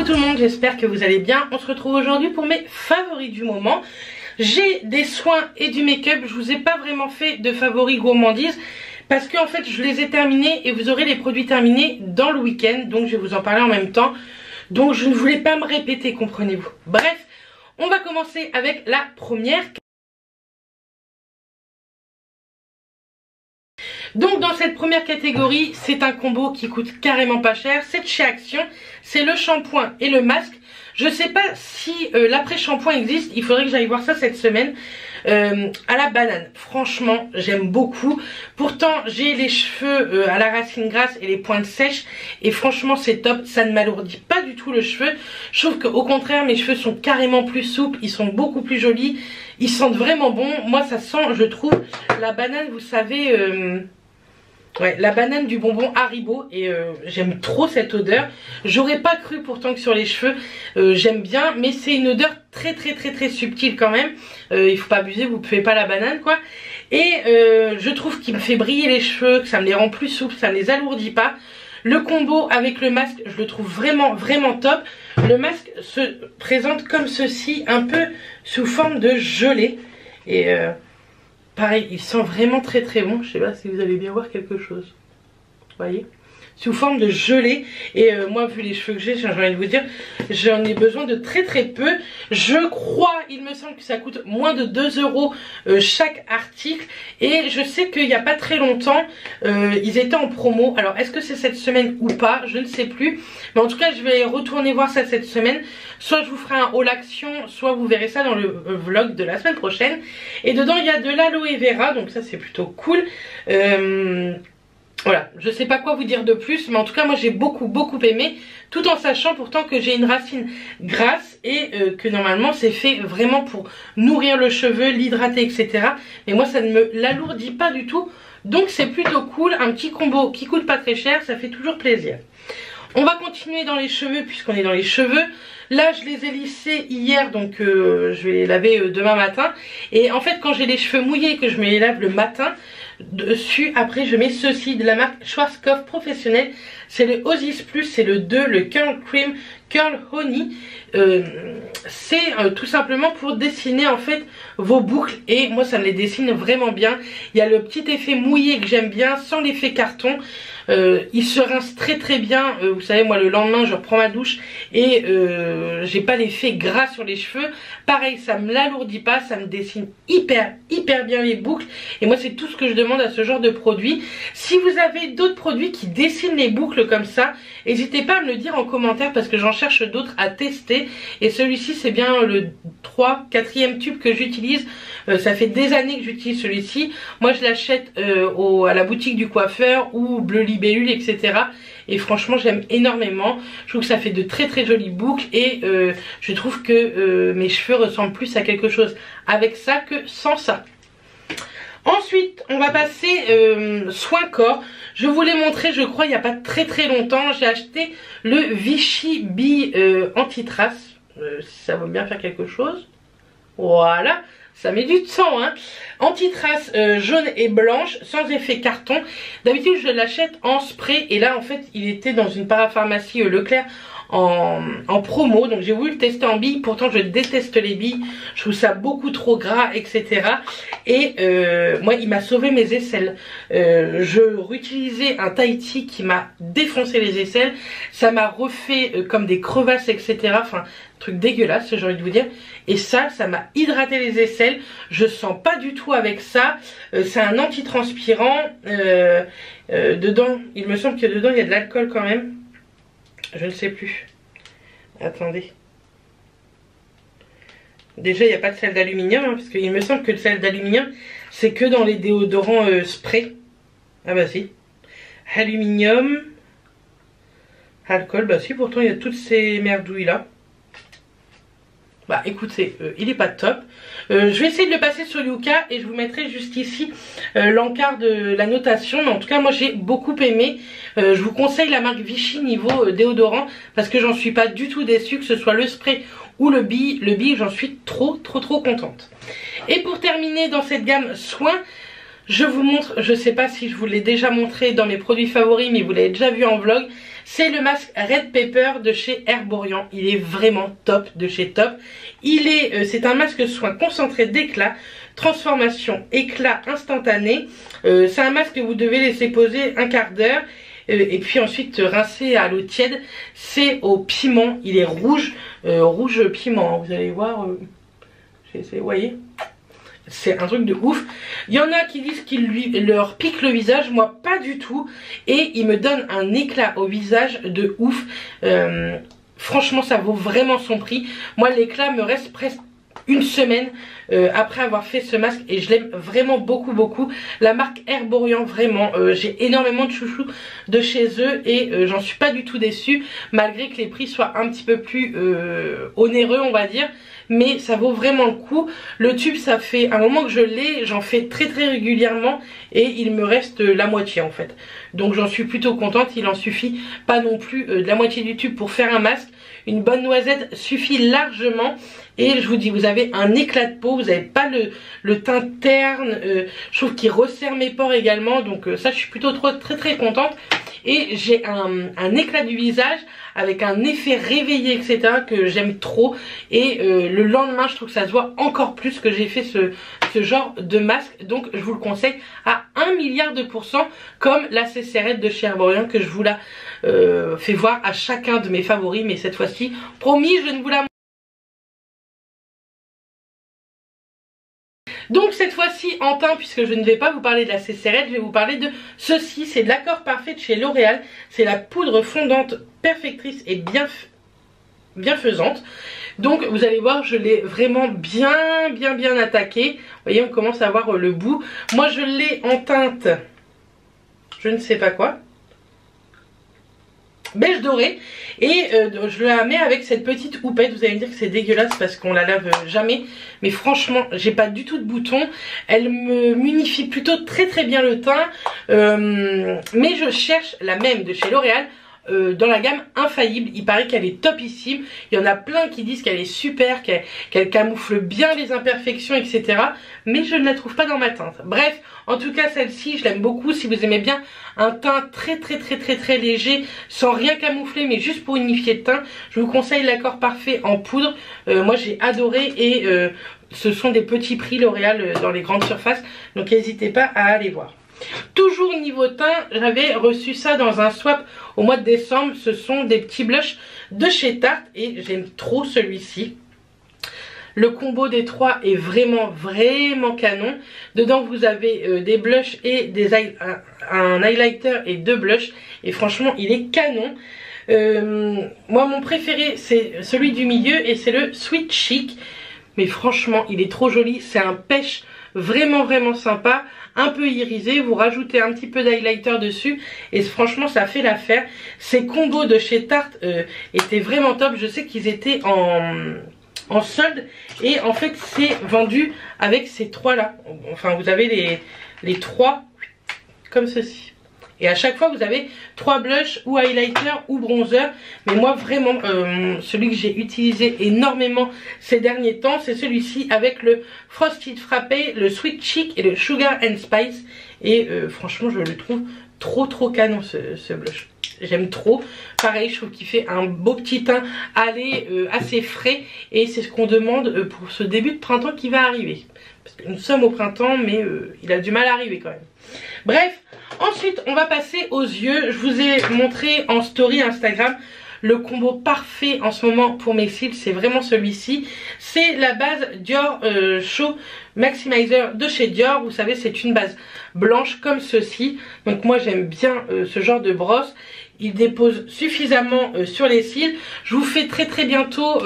tout le monde, j'espère que vous allez bien. On se retrouve aujourd'hui pour mes favoris du moment. J'ai des soins et du make-up. Je vous ai pas vraiment fait de favoris gourmandises parce que en fait je les ai terminés et vous aurez les produits terminés dans le week-end. Donc je vais vous en parler en même temps. Donc je ne voulais pas me répéter, comprenez-vous. Bref, on va commencer avec la première. Donc dans cette première catégorie, c'est un combo qui coûte carrément pas cher. C'est de chez Action, c'est le shampoing et le masque. Je sais pas si l'après-shampoing existe, il faudrait que j'aille voir ça cette semaine. À la banane, franchement j'aime beaucoup. Pourtant j'ai les cheveux à la racine grasse et les pointes sèches et franchement c'est top, ça ne m'alourdit pas du tout le cheveu. Je trouve qu'au contraire mes cheveux sont carrément plus souples, ils sont beaucoup plus jolis, ils sentent vraiment bon. Moi ça sent, je trouve, la banane, vous savez, ouais, la banane du bonbon Haribo, et j'aime trop cette odeur. J'aurais pas cru pourtant que sur les cheveux j'aime bien, mais c'est une odeur très subtile quand même. Il faut pas abuser, vous pouvez pas la banane quoi. Et je trouve qu'il me fait briller les cheveux, que ça me les rend plus souples, ça ne les alourdit pas. Le combo avec le masque, je le trouve vraiment top. Le masque se présente comme ceci, un peu sous forme de gelée. Et pareil, il sent vraiment très bon. Je sais pas si vous allez bien voir quelque chose. Vous voyez, sous forme de gelée. Et moi, vu les cheveux que j'ai envie de vous dire, j'en ai besoin de très peu. Je crois, il me semble que ça coûte moins de 2 € chaque article. Et je sais qu'il n'y a pas très longtemps, ils étaient en promo. Alors, est-ce que c'est cette semaine ou pas? Je ne sais plus. Mais en tout cas, je vais retourner voir ça cette semaine. Soit je vous ferai un haul action, soit vous verrez ça dans le vlog de la semaine prochaine. Et dedans, il y a de l'aloe vera. Donc ça, c'est plutôt cool. Voilà, je sais pas quoi vous dire de plus, mais en tout cas moi j'ai beaucoup aimé, tout en sachant pourtant que j'ai une racine grasse et que normalement c'est fait vraiment pour nourrir le cheveu, l'hydrater, etc. Mais moi ça ne me l'alourdit pas du tout, donc c'est plutôt cool. Un petit combo qui coûte pas très cher, ça fait toujours plaisir. On va continuer dans les cheveux puisqu'on est dans les cheveux. Là je les ai lissés hier, donc je vais les laver demain matin. Et en fait quand j'ai les cheveux mouillés et que je me les lave le matin, dessus après je mets ceci de la marque Schwarzkopf Professionnel. C'est le Osis Plus, c'est le 2, le Curl Cream Curl Honey. C'est tout simplement pour dessiner en fait vos boucles, et moi ça me les dessine vraiment bien. Il y a le petit effet mouillé que j'aime bien sans l'effet carton. Il se rince très bien. Vous savez, moi le lendemain je reprends ma douche et j'ai pas l'effet gras sur les cheveux. Pareil, ça me l'alourdit pas, ça me dessine hyper bien les boucles. Et moi c'est tout ce que je demande à ce genre de produit. Si vous avez d'autres produits qui dessinent les boucles comme ça, n'hésitez pas à me le dire en commentaire parce que j'en cherche d'autres à tester. Et celui-ci c'est bien le 4e tube que j'utilise. Ça fait des années que j'utilise celui-ci. Moi je l'achète à la boutique du coiffeur ou Bleu Libellule, etc. Et franchement j'aime énormément. Je trouve que ça fait de très jolies boucles. Et je trouve que mes cheveux ressemblent plus à quelque chose avec ça que sans ça. Ensuite on va passer soin corps. Je vous l'ai montré je crois il n'y a pas très longtemps. J'ai acheté le Vichy Bee anti-trace. Si ça veut bien faire quelque chose. Voilà, ça met du temps hein. Anti-trace jaune et blanche sans effet carton. D'habitude je l'achète en spray et là en fait il était dans une parapharmacie Leclerc en promo, donc j'ai voulu le tester en bille. Pourtant je déteste les billes, je trouve ça beaucoup trop gras, etc. Et moi il m'a sauvé mes aisselles. Je réutilisais un Tahiti qui m'a défoncé les aisselles, ça m'a refait comme des crevasses, etc. Enfin truc dégueulasse j'ai envie de vous dire. Et ça m'a hydraté les aisselles. Je sens pas du tout avec ça. C'est un antitranspirant. Dedans, il me semble que dedans il y a de l'alcool quand même. Je ne sais plus. Attendez. Déjà il n'y a pas de sel d'aluminium hein, parce qu'il me semble que le sel d'aluminium c'est que dans les déodorants spray. Ah bah si. Aluminium. Alcool, bah si, pourtant il y a toutes ces merdouilles là. Bah écoutez, il est pas top. Je vais essayer de le passer sur Yuka et je vous mettrai juste ici l'encart de la notation. Mais en tout cas moi j'ai beaucoup aimé. Je vous conseille la marque Vichy niveau déodorant parce que j'en suis pas du tout déçue, que ce soit le spray ou le bille. Le bille j'en suis trop contente. Et pour terminer dans cette gamme soins, Je vous montre, je sais pas si je vous l'ai déjà montré dans mes produits favoris, mais vous l'avez déjà vu en vlog. C'est le masque Red Pepper de chez Herborian. Il est vraiment top de chez top. C'est un masque soin concentré d'éclat, transformation éclat instantané. C'est un masque que vous devez laisser poser un quart d'heure. Et puis ensuite rincer à l'eau tiède. C'est au piment, il est rouge, rouge piment, vous allez voir, vous voyez, c'est un truc de ouf. Il y en a qui disent qu'il leur pique le visage, moi pas du tout, et il me donne un éclat au visage de ouf. Franchement ça vaut vraiment son prix. Moi l'éclat me reste presque une semaine après avoir fait ce masque et je l'aime vraiment beaucoup. La marque Herborian, vraiment, j'ai énormément de chouchous de chez eux et j'en suis pas du tout déçue, malgré que les prix soient un petit peu plus onéreux, on va dire. Mais ça vaut vraiment le coup. Le tube, ça fait un moment que je l'ai, j'en fais très régulièrement et il me reste la moitié en fait. Donc j'en suis plutôt contente, il en suffit pas non plus de la moitié du tube pour faire un masque. Une bonne noisette suffit largement. Et je vous dis, vous avez un éclat de peau, vous n'avez pas le teint terne, je trouve qu'il resserre mes pores également, donc ça je suis plutôt très contente. Et j'ai un éclat du visage avec un effet réveillé, etc. que j'aime trop. Et le lendemain, je trouve que ça se voit encore plus que j'ai fait ce genre de masque. Donc je vous le conseille à 1 milliard de pourcents, comme la CCRL de chez Herborian que je vous la fais voir à chacun de mes favoris. Mais cette fois-ci, promis, je ne vous la montre. Donc cette fois-ci en teint, puisque je ne vais pas vous parler de la CCRL, je vais vous parler de ceci. C'est de l'Accord Parfait de chez L'Oréal. C'est la poudre fondante perfectrice et bienfaisante. Donc vous allez voir, je l'ai vraiment bien attaqué. Vous voyez, on commence à voir le bout. Moi je l'ai en teinte, je ne sais pas quoi, beige doré, et je la mets avec cette petite houppette. Vous allez me dire que c'est dégueulasse parce qu'on la lave jamais, mais franchement j'ai pas du tout de boutons. Elle m'unifie plutôt très bien le teint, mais je cherche la même de chez L'Oréal dans la gamme Infaillible. Il paraît qu'elle est topissime. Il y en a plein qui disent qu'elle est super, qu'elle camoufle bien les imperfections, etc. Mais je ne la trouve pas dans ma teinte. Bref, en tout cas celle-ci je l'aime beaucoup. Si vous aimez bien un teint très léger, sans rien camoufler mais juste pour unifier le teint, je vous conseille l'Accord Parfait en poudre. Moi j'ai adoré et ce sont des petits prix L'Oréal dans les grandes surfaces, donc n'hésitez pas à aller voir. Toujours niveau teint, j'avais reçu ça dans un swap au mois de décembre. Ce sont des petits blushs de chez Tarte et j'aime trop celui-ci. Le combo des trois est vraiment canon. Dedans vous avez des blushs et un highlighter et 2 blushs. Et franchement il est canon. Moi mon préféré c'est celui du milieu et c'est le Sweet Chic. Mais franchement il est trop joli. C'est un pêche vraiment sympa, un peu irisé. Vous rajoutez un petit peu d'highlighter dessus et franchement ça fait l'affaire. Ces combos de chez Tarte étaient vraiment top. Je sais qu'ils étaient en solde et en fait c'est vendu avec ces trois là. Enfin vous avez les trois comme ceci. Et à chaque fois vous avez 3 blushs ou highlighter ou bronzer. Mais moi vraiment celui que j'ai utilisé énormément ces derniers temps, c'est celui-ci avec le Frosted Frappé, le Sweet Chic et le Sugar and Spice. Et franchement je le trouve trop canon ce blush. J'aime trop. Pareil, je trouve qu'il fait un beau petit teint assez frais. Et c'est ce qu'on demande pour ce début de printemps qui va arriver. Parce que nous sommes au printemps, mais il a du mal à arriver quand même. Bref, ensuite on va passer aux yeux. Je vous ai montré en story Instagram le combo parfait en ce moment pour mes cils. C'est vraiment celui-ci. C'est la base Dior Show Maximizer de chez Dior. Vous savez, c'est une base blanche comme ceci. Donc moi j'aime bien ce genre de brosse. Il dépose suffisamment sur les cils. Je vous fais très bientôt,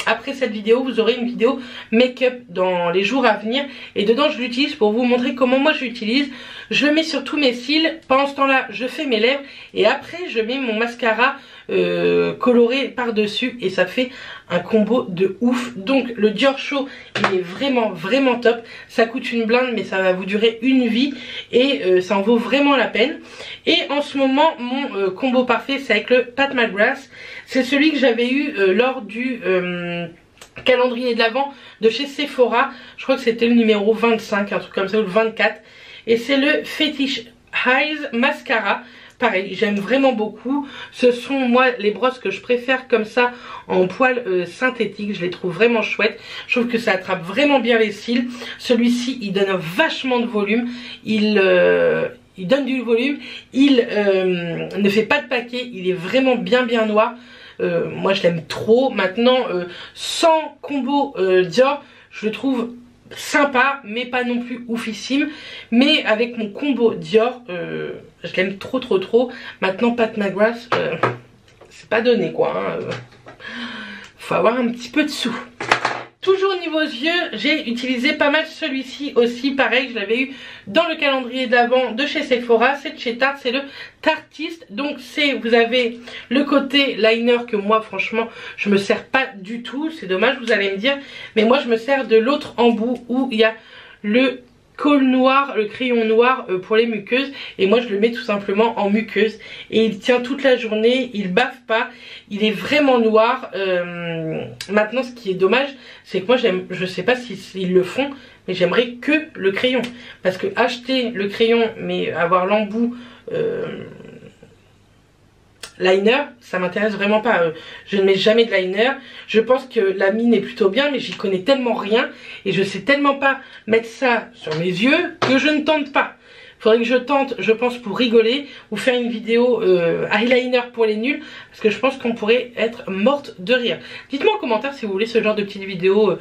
après cette vidéo, vous aurez une vidéo make-up dans les jours à venir. Et dedans je l'utilise pour vous montrer comment moi je l'utilise. Je le mets sur tous mes cils. Pendant ce temps là je fais mes lèvres. Et après je mets mon mascara coloré par dessus. Et ça fait un combo de ouf. Donc le Dior Show il est vraiment top. Ça coûte une blinde mais ça va vous durer une vie. Et ça en vaut vraiment la peine. Et en ce moment mon combo parfait c'est avec le Pat McGrath. C'est celui que j'avais eu lors du calendrier de l'Avent de chez Sephora. Je crois que c'était le numéro 25, un truc comme ça, ou le 24. et c'est le Fetish Eyes Mascara. Pareil, j'aime vraiment beaucoup. Ce sont moi les brosses que je préfère comme ça en poils synthétique. Je les trouve vraiment chouettes. Je trouve que ça attrape vraiment bien les cils. Celui-ci, il donne vachement de volume. Il donne du volume. Il ne fait pas de paquet. Il est vraiment bien noir. Moi, je l'aime trop. Maintenant, sans combo Dior, je le trouve sympa, mais pas non plus oufissime. Mais avec mon combo Dior, je l'aime trop. Maintenant, Pat McGrath, c'est pas donné quoi, hein. Faut avoir un petit peu de sous. Toujours niveau yeux, j'ai utilisé pas mal celui-ci aussi. Pareil, je l'avais eu dans le calendrier d'avant de chez Sephora. C'est de chez Tarte, c'est le Tartiste. Donc vous avez le côté liner que moi franchement je me sers pas du tout. C'est dommage, vous allez me dire. Mais moi je me sers de l'autre embout où il y a le col noir, le crayon noir pour les muqueuses. Et moi je le mets tout simplement en muqueuse. Et il tient toute la journée, il bave pas. Il est vraiment noir. Maintenant ce qui est dommage, c'est que moi je sais pas s'ils le font, mais j'aimerais que le crayon. Parce que acheter le crayon mais avoir l'embout liner, ça m'intéresse vraiment pas. Je ne mets jamais de liner. Je pense que la mine est plutôt bien, mais j'y connais tellement rien et je sais tellement pas mettre ça sur mes yeux que je ne tente pas. Faudrait que je tente, je pense, pour rigoler ou faire une vidéo eyeliner pour les nuls, parce que je pense qu'on pourrait être morte de rire. Dites-moi en commentaire si vous voulez ce genre de petite vidéo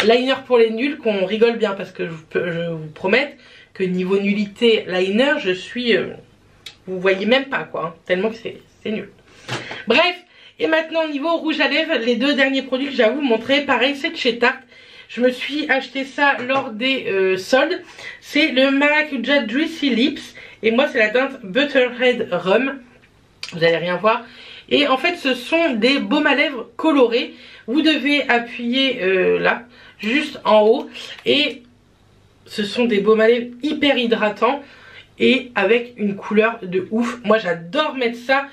liner pour les nuls, qu'on rigole bien, parce que je vous promets que niveau nullité liner, je suis... vous voyez même pas quoi, hein, tellement que c'est nul. Bref, et maintenant niveau rouge à lèvres, les deux derniers produits que j'ai à vous montrer, pareil, c'est de chez Tarte. Je me suis acheté ça lors des soldes. C'est le Maracuja Juicy Lips. Et moi, c'est la teinte Butterhead Rum. Vous allez rien voir. Et en fait, ce sont des baumes à lèvres colorés. Vous devez appuyer là, juste en haut. Et ce sont des baumes à lèvres hyper hydratants. Et avec une couleur de ouf. Moi j'adore mettre ça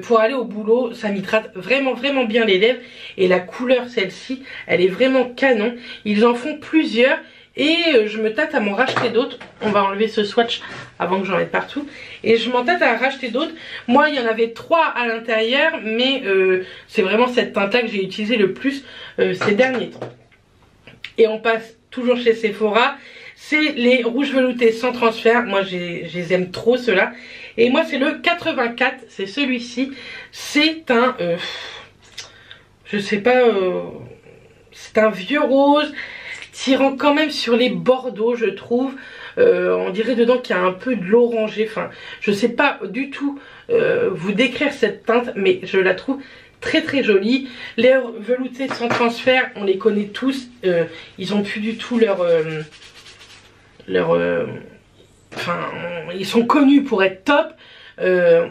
pour aller au boulot. Ça m'hydrate vraiment bien les lèvres. Et la couleur celle-ci, elle est vraiment canon. Ils en font plusieurs. Et je me tâte à m'en racheter d'autres. On va enlever ce swatch avant que j'en mette partout. Et je m'en tâte à racheter d'autres. Moi il y en avait 3 à l'intérieur. Mais c'est vraiment cette teinte-là que j'ai utilisé le plus ces derniers temps. Et on passe toujours chez Sephora. C'est les rouges veloutés sans transfert. Moi, je les aime trop, ceux-là. Et moi, c'est le 84. C'est celui-ci. C'est un... je sais pas... c'est un vieux rose tirant quand même sur les bordeaux, je trouve. On dirait dedans qu'il y a un peu de l'orangé. Enfin, je sais pas du tout vous décrire cette teinte, mais je la trouve très jolie. Les veloutés sans transfert, on les connaît tous. Ils ont plus du tout enfin, ils sont connus pour être top.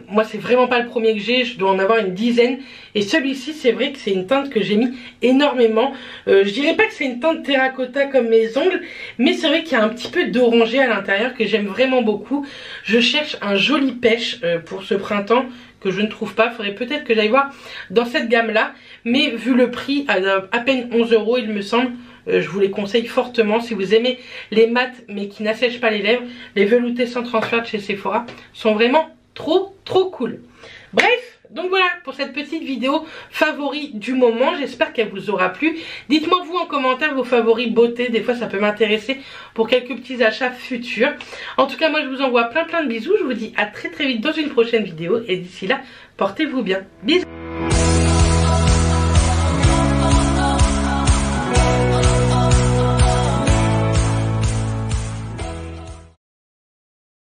Moi c'est vraiment pas le premier que j'ai, je dois en avoir une dizaine. Et celui-ci c'est vrai que c'est une teinte que j'ai mis énormément. Je dirais pas que c'est une teinte terracotta comme mes ongles, mais c'est vrai qu'il y a un petit peu d'orangé à l'intérieur que j'aime vraiment beaucoup. Je cherche un joli pêche pour ce printemps que je ne trouve pas. Faudrait peut-être que j'aille voir dans cette gamme là, mais vu le prix à peine 11 € il me semble, je vous les conseille fortement. Si vous aimez les mats mais qui n'assèchent pas les lèvres, les veloutés sans transfert de chez Sephora sont vraiment trop cool. Bref, donc voilà pour cette petite vidéo favoris du moment. J'espère qu'elle vous aura plu. Dites-moi vous en commentaire vos favoris beauté. Des fois ça peut m'intéresser pour quelques petits achats futurs. En tout cas moi je vous envoie plein de bisous. Je vous dis à très vite dans une prochaine vidéo. Et d'ici là, portez-vous bien. Bisous.